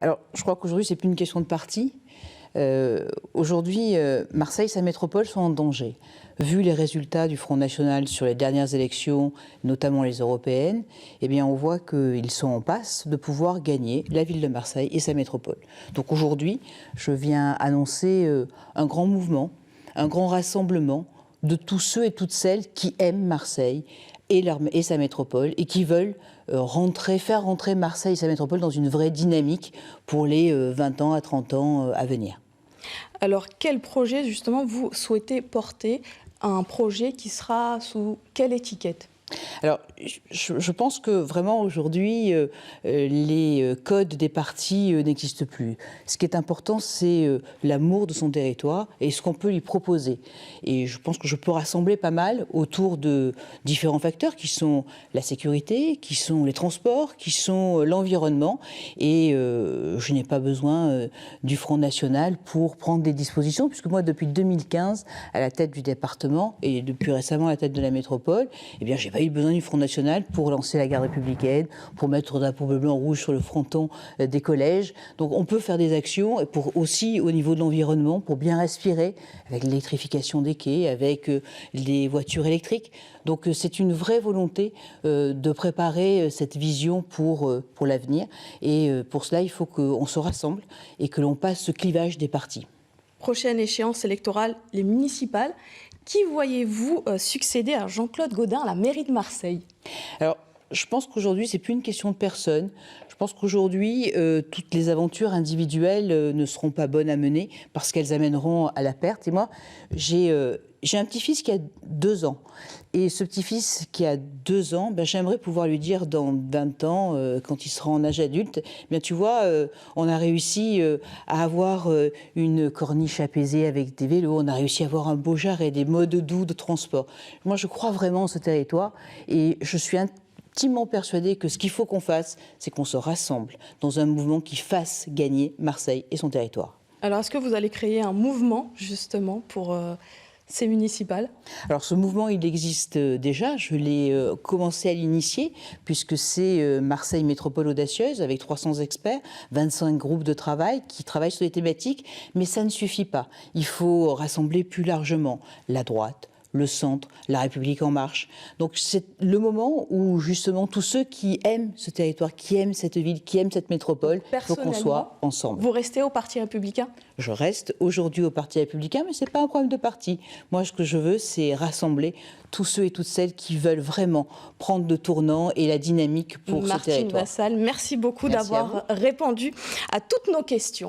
Alors, je crois qu'aujourd'hui, c'est plus une question de parti. Aujourd'hui, Marseille, sa métropole sont en danger. Vu les résultats du Front National sur les dernières élections, notamment les européennes, eh bien, on voit qu'ils sont en passe de pouvoir gagner la ville de Marseille et sa métropole. Donc aujourd'hui, je viens annoncer un grand mouvement, un grand rassemblement de tous ceux et toutes celles qui aiment Marseille et sa métropole et qui veulent faire rentrer Marseille et sa métropole dans une vraie dynamique pour les 20 ans à 30 ans à venir. Alors, quel projet, justement, vous souhaitez porter? Un projet qui sera sous quelle étiquette? Alors, je pense que vraiment aujourd'hui, les codes des partis n'existent plus. Ce qui est important, c'est l'amour de son territoire et ce qu'on peut lui proposer. Et je pense que je peux rassembler pas mal autour de différents facteurs qui sont la sécurité, qui sont les transports, qui sont l'environnement. Et je n'ai pas besoin du Front National pour prendre des dispositions, puisque moi, depuis 2015, à la tête du département et depuis récemment à la tête de la métropole, eh bien, j'ai pas eu besoin du Front National pour lancer la garde républicaine, pour mettre le drapeau bleu, blanc, rouge sur le fronton des collèges. Donc on peut faire des actions et pour aussi au niveau de l'environnement, pour bien respirer, avec l'électrification des quais, avec les voitures électriques. Donc c'est une vraie volonté de préparer cette vision pour l'avenir. Et pour cela, il faut qu'on se rassemble et que l'on passe ce clivage des partis. Prochaine échéance électorale, les municipales. Qui voyez-vous succéder à Jean-Claude Gaudin à la mairie de Marseille? Alors, je pense qu'aujourd'hui, c'est plus une question de personne. Je pense qu'aujourd'hui, toutes les aventures individuelles ne seront pas bonnes à mener parce qu'elles amèneront à la perte. Et moi, j'ai un petit-fils qui a 2 ans. Et ce petit-fils qui a 2 ans, ben, j'aimerais pouvoir lui dire dans 20 ans, quand il sera en âge adulte, bien tu vois, on a réussi à avoir une corniche apaisée avec des vélos, on a réussi à avoir un beau jarret, des modes doux de transport. Moi, je crois vraiment en ce territoire et je suis intimement persuadée que ce qu'il faut qu'on fasse, c'est qu'on se rassemble dans un mouvement qui fasse gagner Marseille et son territoire. Alors, est-ce que vous allez créer un mouvement, justement, pour ces municipales? Alors ce mouvement, il existe déjà, je l'ai commencé à l'initier, puisque c'est Marseille Métropole Audacieuse, avec 300 experts, 25 groupes de travail qui travaillent sur des thématiques, mais ça ne suffit pas. Il faut rassembler plus largement la droite, le centre, la République en marche. Donc c'est le moment où justement tous ceux qui aiment ce territoire, qui aiment cette ville, qui aiment cette métropole, il faut qu'on soit ensemble. Vous restez au Parti républicain? Je reste aujourd'hui au Parti républicain, mais ce n'est pas un problème de parti. Moi, ce que je veux, c'est rassembler tous ceux et toutes celles qui veulent vraiment prendre le tournant et la dynamique pour ce territoire. Martine Vassal, merci beaucoup d'avoir répondu à toutes nos questions.